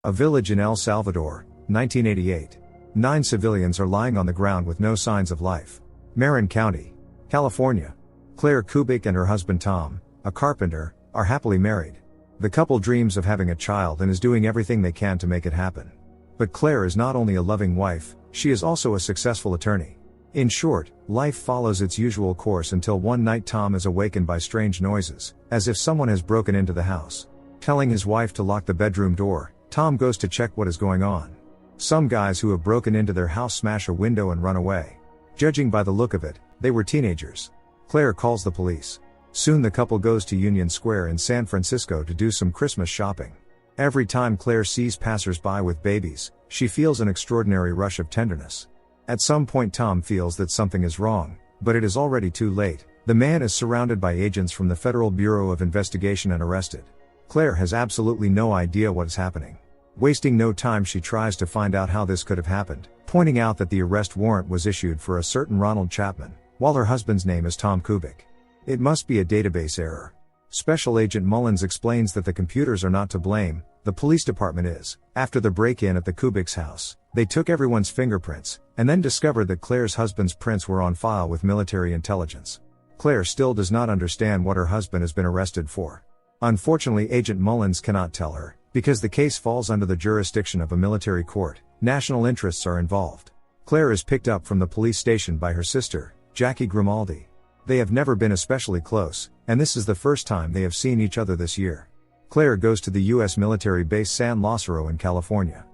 A village in El Salvador, 1988. 9 civilians are lying on the ground with no signs of life. Marin County, California. Claire Kubik and her husband Tom, a carpenter, are happily married. The couple dreams of having a child and is doing everything they can to make it happen. But Claire is not only a loving wife, she is also a successful attorney. In short, life follows its usual course until one night Tom is awakened by strange noises, as if someone has broken into the house. Telling his wife to lock the bedroom door, Tom goes to check what is going on. Some guys who have broken into their house smash a window and run away. Judging by the look of it, they were teenagers. Claire calls the police. Soon the couple goes to Union Square in San Francisco to do some Christmas shopping. Every time Claire sees passers-by with babies, she feels an extraordinary rush of tenderness. At some point Tom feels that something is wrong, but it is already too late. The man is surrounded by agents from the Federal Bureau of Investigation and arrested. Claire has absolutely no idea what is happening. Wasting no time, she tries to find out how this could have happened, pointing out that the arrest warrant was issued for a certain Ronald Chapman, while her husband's name is Tom Kubik. It must be a database error. Special Agent Mullins explains that the computers are not to blame, the police department is. After the break-in at the Kubik's house, they took everyone's fingerprints, and then discovered that Claire's husband's prints were on file with military intelligence. Claire still does not understand what her husband has been arrested for. Unfortunately, Agent Mullins cannot tell her, because the case falls under the jurisdiction of a military court. National interests are involved. Claire is picked up from the police station by her sister, Jackie Grimaldi. They have never been especially close, and this is the first time they have seen each other this year. Claire goes to the U.S. military base San Lázaro in California.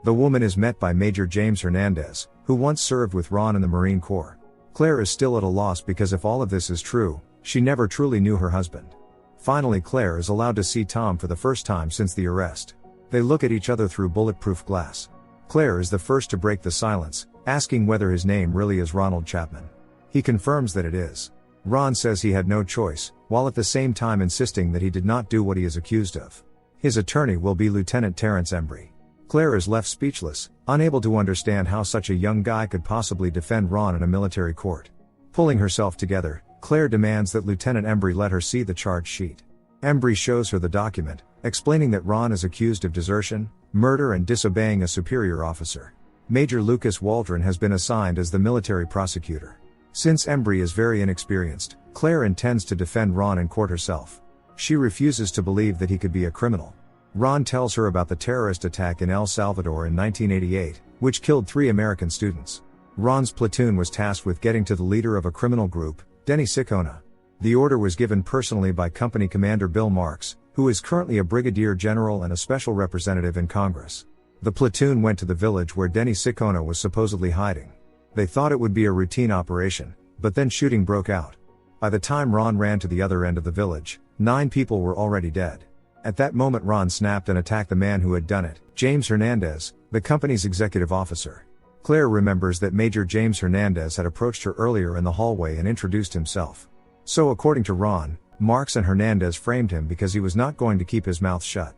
The woman is met by Major James Hernandez, who once served with Ron in the Marine Corps. Claire is still at a loss because if all of this is true, she never truly knew her husband. Finally, Claire is allowed to see Tom for the first time since the arrest. They look at each other through bulletproof glass. Claire is the first to break the silence, asking whether his name really is Ronald Chapman. He confirms that it is. Ron says he had no choice, while at the same time insisting that he did not do what he is accused of. His attorney will be Lieutenant Terrence Embry. Claire is left speechless, unable to understand how such a young guy could possibly defend Ron in a military court. Pulling herself together, Claire demands that Lieutenant Embry let her see the charge sheet. Embry shows her the document, explaining that Ron is accused of desertion, murder and disobeying a superior officer. Major Lucas Waldron has been assigned as the military prosecutor. Since Embry is very inexperienced, Claire intends to defend Ron in court herself. She refuses to believe that he could be a criminal. Ron tells her about the terrorist attack in El Salvador in 1988, which killed 3 American students. Ron's platoon was tasked with getting to the leader of a criminal group, Denny Sicona. The order was given personally by Company Commander Bill Marks, who is currently a brigadier general and a special representative in Congress. The platoon went to the village where Denny Sicona was supposedly hiding. They thought it would be a routine operation, but then shooting broke out. By the time Ron ran to the other end of the village, 9 people were already dead. At that moment Ron snapped and attacked the man who had done it, James Hernandez, the company's executive officer. Claire remembers that Major James Hernandez had approached her earlier in the hallway and introduced himself. So according to Ron, Marks and Hernandez framed him because he was not going to keep his mouth shut.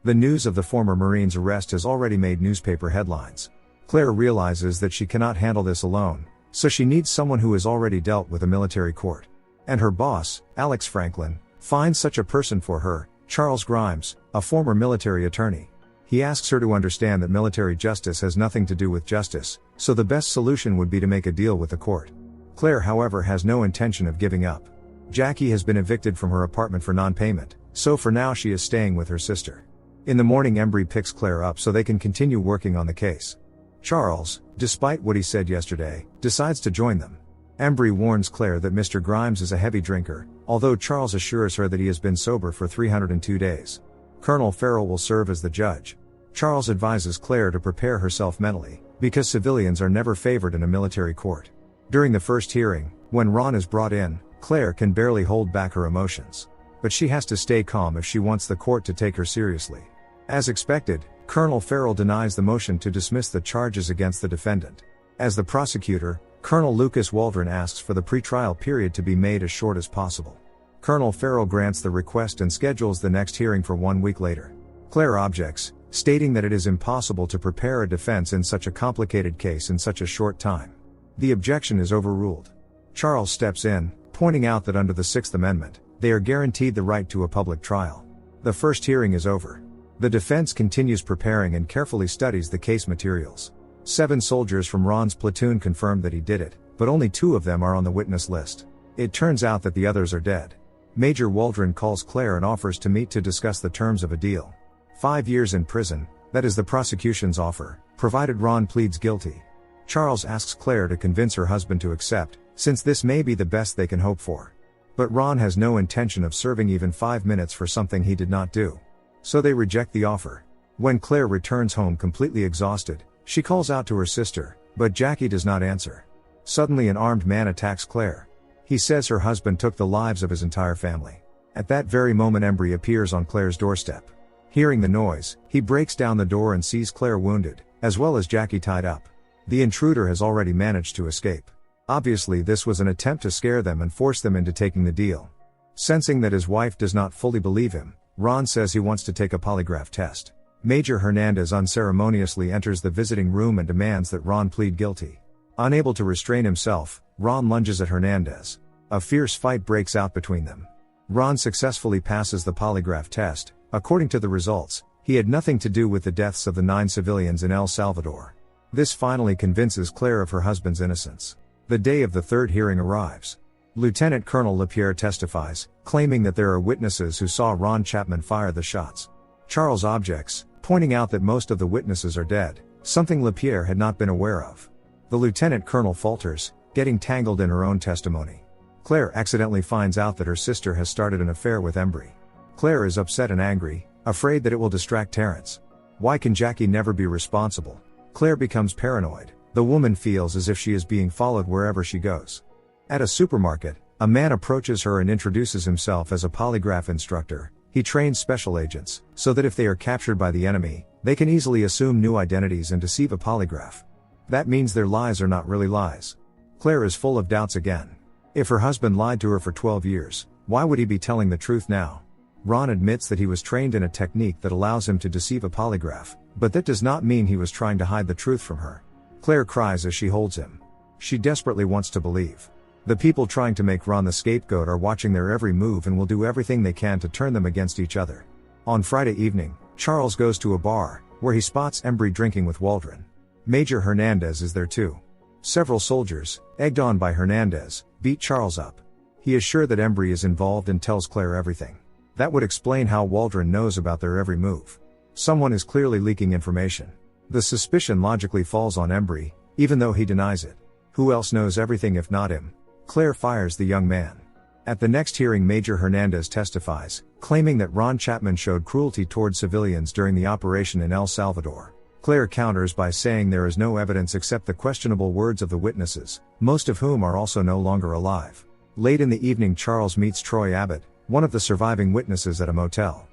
The news of the former Marine's arrest has already made newspaper headlines. Claire realizes that she cannot handle this alone, so she needs someone who has already dealt with a military court. And her boss, Alex Franklin, finds such a person for her, Charles Grimes, a former military attorney. He asks her to understand that military justice has nothing to do with justice, so the best solution would be to make a deal with the court. Claire, however, has no intention of giving up. Jackie has been evicted from her apartment for non-payment, so for now she is staying with her sister. In the morning, Embry picks Claire up so they can continue working on the case. Charles, despite what he said yesterday, decides to join them. Embry warns Claire that Mr. Grimes is a heavy drinker, although Charles assures her that he has been sober for 302 days. Colonel Farrell will serve as the judge. Charles advises Claire to prepare herself mentally, because civilians are never favored in a military court. During the first hearing, when Ron is brought in, Claire can barely hold back her emotions. But she has to stay calm if she wants the court to take her seriously. As expected, Colonel Farrell denies the motion to dismiss the charges against the defendant. As the prosecutor, Colonel Lucas Waldron asks for the pretrial period to be made as short as possible. Colonel Farrell grants the request and schedules the next hearing for 1 week later. Claire objects, stating that it is impossible to prepare a defense in such a complicated case in such a short time. The objection is overruled. Charles steps in, pointing out that under the Sixth Amendment, they are guaranteed the right to a public trial. The first hearing is over. The defense continues preparing and carefully studies the case materials. 7 soldiers from Ron's platoon confirmed that he did it, but only 2 of them are on the witness list. It turns out that the others are dead. Major Waldron calls Claire and offers to meet to discuss the terms of a deal. 5 years in prison, that is the prosecution's offer, provided Ron pleads guilty. Charles asks Claire to convince her husband to accept, since this may be the best they can hope for. But Ron has no intention of serving even 5 minutes for something he did not do. So they reject the offer. When Claire returns home completely exhausted, she calls out to her sister, but Jackie does not answer. Suddenly an armed man attacks Claire. He says her husband took the lives of his entire family. At that very moment Embry appears on Claire's doorstep. Hearing the noise, he breaks down the door and sees Claire wounded, as well as Jackie tied up. The intruder has already managed to escape. Obviously this was an attempt to scare them and force them into taking the deal. Sensing that his wife does not fully believe him, Ron says he wants to take a polygraph test. Major Hernandez unceremoniously enters the visiting room and demands that Ron plead guilty. Unable to restrain himself, Ron lunges at Hernandez. A fierce fight breaks out between them. Ron successfully passes the polygraph test. According to the results, he had nothing to do with the deaths of the 9 civilians in El Salvador. This finally convinces Claire of her husband's innocence. The day of the 3rd hearing arrives. Lieutenant Colonel Lapierre testifies, claiming that there are witnesses who saw Ron Chapman fire the shots. Charles objects, pointing out that most of the witnesses are dead, something Lapierre had not been aware of. The lieutenant colonel falters, getting tangled in her own testimony. Claire accidentally finds out that her sister has started an affair with Embry. Claire is upset and angry, afraid that it will distract Terrence. Why can Jackie never be responsible? Claire becomes paranoid. The woman feels as if she is being followed wherever she goes. At a supermarket, a man approaches her and introduces himself as a polygraph instructor. He trains special agents, so that if they are captured by the enemy, they can easily assume new identities and deceive a polygraph. That means their lies are not really lies. Claire is full of doubts again. If her husband lied to her for 12 years, why would he be telling the truth now? Ron admits that he was trained in a technique that allows him to deceive a polygraph, but that does not mean he was trying to hide the truth from her. Claire cries as she holds him. She desperately wants to believe. The people trying to make Ron the scapegoat are watching their every move and will do everything they can to turn them against each other. On Friday evening, Charles goes to a bar, where he spots Embry drinking with Waldron. Major Hernandez is there too. Several soldiers, egged on by Hernandez, beat Charles up. He is sure that Embry is involved and tells Claire everything. That would explain how Waldron knows about their every move. Someone is clearly leaking information. The suspicion logically falls on Embry, even though he denies it. Who else knows everything if not him? Claire fires the young man. At the next hearing Major Hernandez testifies, claiming that Ron Chapman showed cruelty toward civilians during the operation in El Salvador. Claire counters by saying there is no evidence except the questionable words of the witnesses, most of whom are also no longer alive. Late in the evening Charles meets Troy Abbott, one of the surviving witnesses at a motel.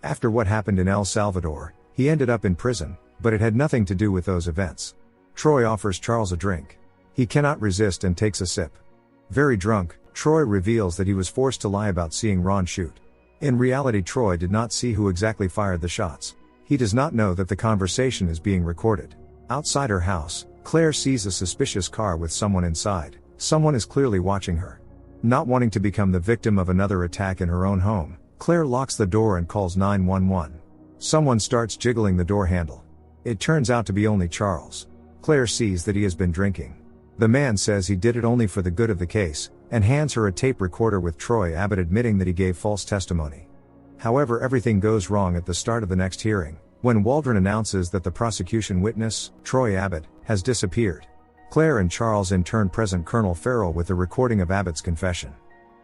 After what happened in El Salvador, he ended up in prison, but it had nothing to do with those events. Troy offers Charles a drink. He cannot resist and takes a sip. Very drunk, Troy reveals that he was forced to lie about seeing Ron shoot. In reality Troy did not see who exactly fired the shots. He does not know that the conversation is being recorded. Outside her house, Claire sees a suspicious car with someone inside. Someone is clearly watching her. Not wanting to become the victim of another attack in her own home, Claire locks the door and calls 911. Someone starts jiggling the door handle. It turns out to be only Charles. Claire sees that he has been drinking. The man says he did it only for the good of the case, and hands her a tape recorder with Troy Abbott admitting that he gave false testimony. However, everything goes wrong at the start of the next hearing, when Waldron announces that the prosecution witness, Troy Abbott, has disappeared. Claire and Charles in turn present Colonel Farrell with the recording of Abbott's confession.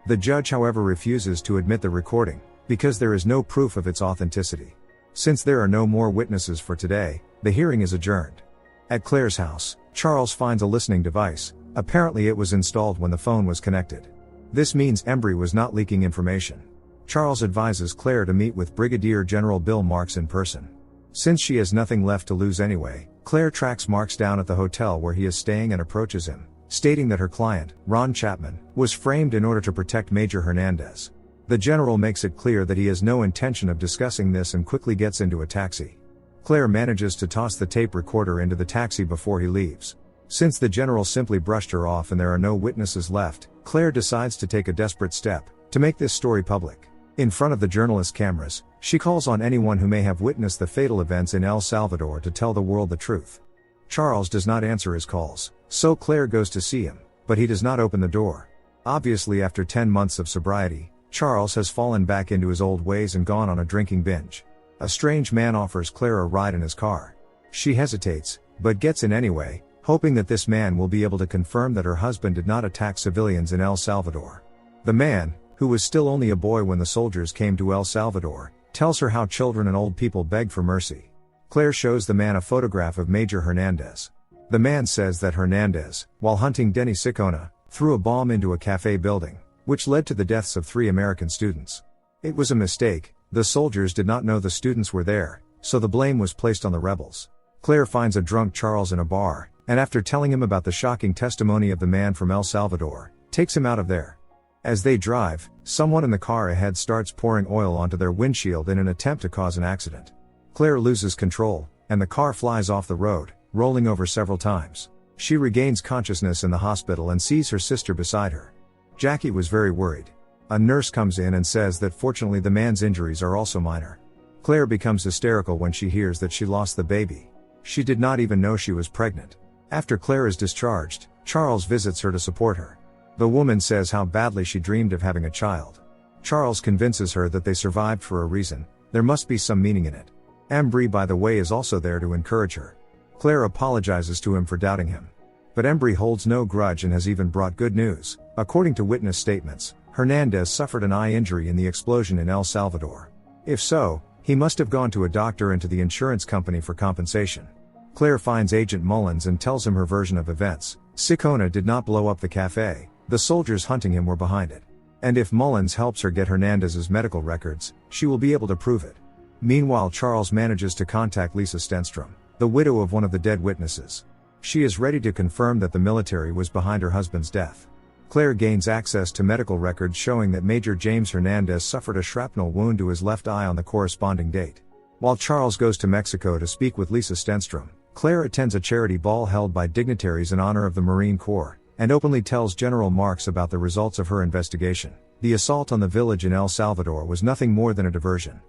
The judge however refuses to admit the recording, because there is no proof of its authenticity. Since there are no more witnesses for today, the hearing is adjourned. At Claire's house, Charles finds a listening device. Apparently it was installed when the phone was connected. This means Embry was not leaking information. Charles advises Claire to meet with Brigadier General Bill Marks in person. Since she has nothing left to lose anyway, Claire tracks Marks down at the hotel where he is staying and approaches him, stating that her client, Ron Chapman, was framed in order to protect Major Hernandez. The general makes it clear that he has no intention of discussing this and quickly gets into a taxi. Claire manages to toss the tape recorder into the taxi before he leaves. Since the general simply brushed her off and there are no witnesses left, Claire decides to take a desperate step, to make this story public. In front of the journalist's cameras, she calls on anyone who may have witnessed the fatal events in El Salvador to tell the world the truth. Charles does not answer his calls, so Claire goes to see him, but he does not open the door. Obviously, after 10 months of sobriety, Charles has fallen back into his old ways and gone on a drinking binge. A strange man offers Claire a ride in his car. She hesitates, but gets in anyway, hoping that this man will be able to confirm that her husband did not attack civilians in El Salvador. The man, who was still only a boy when the soldiers came to El Salvador, tells her how children and old people begged for mercy. Claire shows the man a photograph of Major Hernandez. The man says that Hernandez, while hunting Denny Sicona, threw a bomb into a cafe building, which led to the deaths of 3 American students. It was a mistake, the soldiers did not know the students were there, so the blame was placed on the rebels. Claire finds a drunk Charles in a bar, and after telling him about the shocking testimony of the man from El Salvador, takes him out of there. As they drive, someone in the car ahead starts pouring oil onto their windshield in an attempt to cause an accident. Claire loses control, and the car flies off the road, rolling over several times. She regains consciousness in the hospital and sees her sister beside her. Jackie was very worried. A nurse comes in and says that fortunately the man's injuries are also minor. Claire becomes hysterical when she hears that she lost the baby. She did not even know she was pregnant. After Claire is discharged, Charles visits her to support her. The woman says how badly she dreamed of having a child. Charles convinces her that they survived for a reason, there must be some meaning in it. Embry, by the way, is also there to encourage her. Claire apologizes to him for doubting him. But Embry holds no grudge and has even brought good news. According to witness statements, Hernandez suffered an eye injury in the explosion in El Salvador. If so, he must have gone to a doctor and to the insurance company for compensation. Claire finds Agent Mullins and tells him her version of events. Sicona did not blow up the cafe, the soldiers hunting him were behind it. And if Mullins helps her get Hernandez's medical records, she will be able to prove it. Meanwhile, Charles manages to contact Lisa Stenstrom, the widow of one of the dead witnesses. She is ready to confirm that the military was behind her husband's death. Claire gains access to medical records showing that Major James Hernandez suffered a shrapnel wound to his left eye on the corresponding date. While Charles goes to Mexico to speak with Lisa Stenstrom, Claire attends a charity ball held by dignitaries in honor of the Marine Corps, and openly tells General Marks about the results of her investigation. The assault on the village in El Salvador was nothing more than a diversion.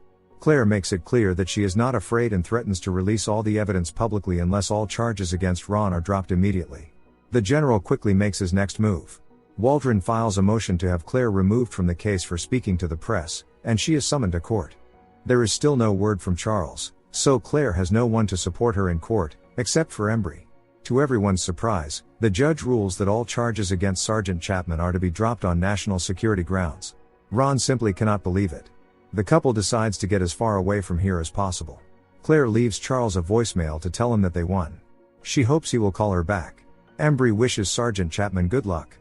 Claire makes it clear that she is not afraid and threatens to release all the evidence publicly unless all charges against Ron are dropped immediately. The general quickly makes his next move. Waldron files a motion to have Claire removed from the case for speaking to the press, and she is summoned to court. There is still no word from Charles, so Claire has no one to support her in court, except for Embry. To everyone's surprise, the judge rules that all charges against Sergeant Chapman are to be dropped on national security grounds. Ron simply cannot believe it. The couple decides to get as far away from here as possible. Claire leaves Charles a voicemail to tell him that they won. She hopes he will call her back. Embry wishes Sergeant Chapman good luck.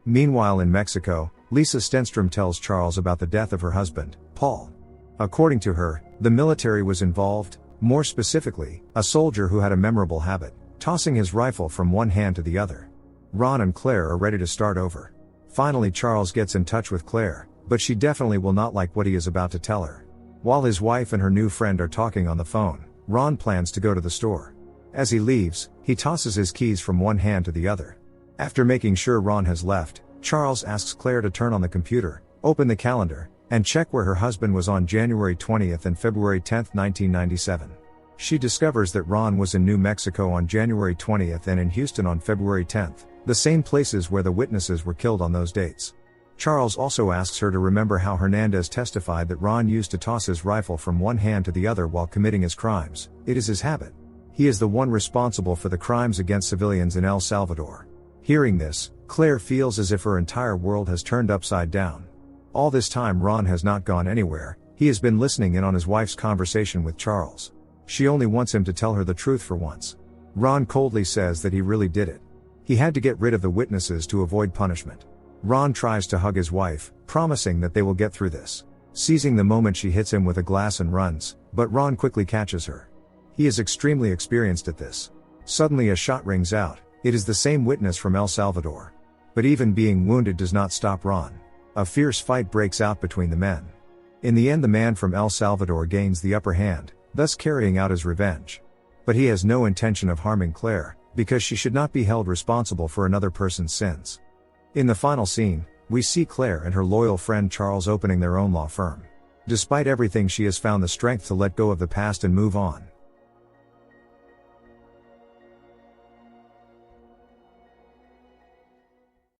Meanwhile in Mexico, Lisa Stenstrom tells Charles about the death of her husband, Paul. According to her, the military was involved, more specifically, a soldier who had a memorable habit, tossing his rifle from one hand to the other. Ron and Claire are ready to start over. Finally, Charles gets in touch with Claire, but she definitely will not like what he is about to tell her. While his wife and her new friend are talking on the phone, Ron plans to go to the store. As he leaves, he tosses his keys from one hand to the other. After making sure Ron has left, Charles asks Claire to turn on the computer, open the calendar, and check where her husband was on January 20th and February 10, 1997. She discovers that Ron was in New Mexico on January 20th and in Houston on February 10th, the same places where the witnesses were killed on those dates. Charles also asks her to remember how Hernandez testified that Ron used to toss his rifle from one hand to the other while committing his crimes. It is his habit. He is the one responsible for the crimes against civilians in El Salvador. Hearing this, Claire feels as if her entire world has turned upside down. All this time Ron has not gone anywhere, he has been listening in on his wife's conversation with Charles. She only wants him to tell her the truth for once. Ron coldly says that he really did it. He had to get rid of the witnesses to avoid punishment. Ron tries to hug his wife, promising that they will get through this. Seizing the moment, she hits him with a glass and runs, but Ron quickly catches her. He is extremely experienced at this. Suddenly a shot rings out. It is the same witness from El Salvador. But even being wounded does not stop Ron. A fierce fight breaks out between the men. In the end, the man from El Salvador gains the upper hand, thus carrying out his revenge. But he has no intention of harming Claire, because she should not be held responsible for another person's sins. In the final scene, we see Claire and her loyal friend Charles opening their own law firm. Despite everything, she has found the strength to let go of the past and move on.